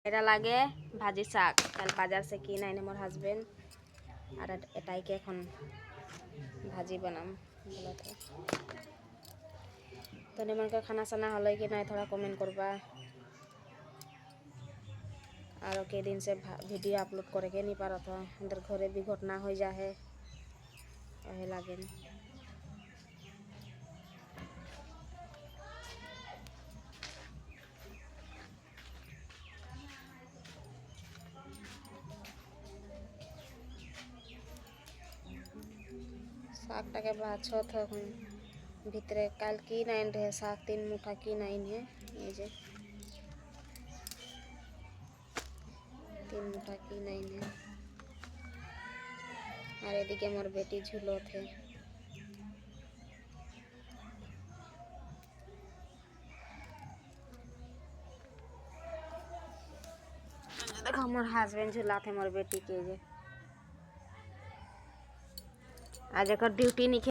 এটা লাগে ভাজি শাক, কাল বাজার से কিনে আইনে মোর হাজবেন্ড, আর এটাইকে এখন ভাজি বানাম বলতে। তো নিমনকে খানা সানা হলে कि नहीं थोड़ा कमेंट करबा। और कई दिन से वीडियो अपलोड करे के नहीं पारा था, अंदर घरे भी घटना हो जा है वही लागे। শাকটাকে বাছত এখন ভিতরে কাল কি নাইন রে শাক 3 মুঠা কি নাইন है, এই যে 3 মুঠা কি নাইন है। আর এদিকে মোর বেটি ঝুলত है। देखो मोर हस्बैंड झुलात है मोर बेटी के। जे आज एकर ड्यूटी नहीं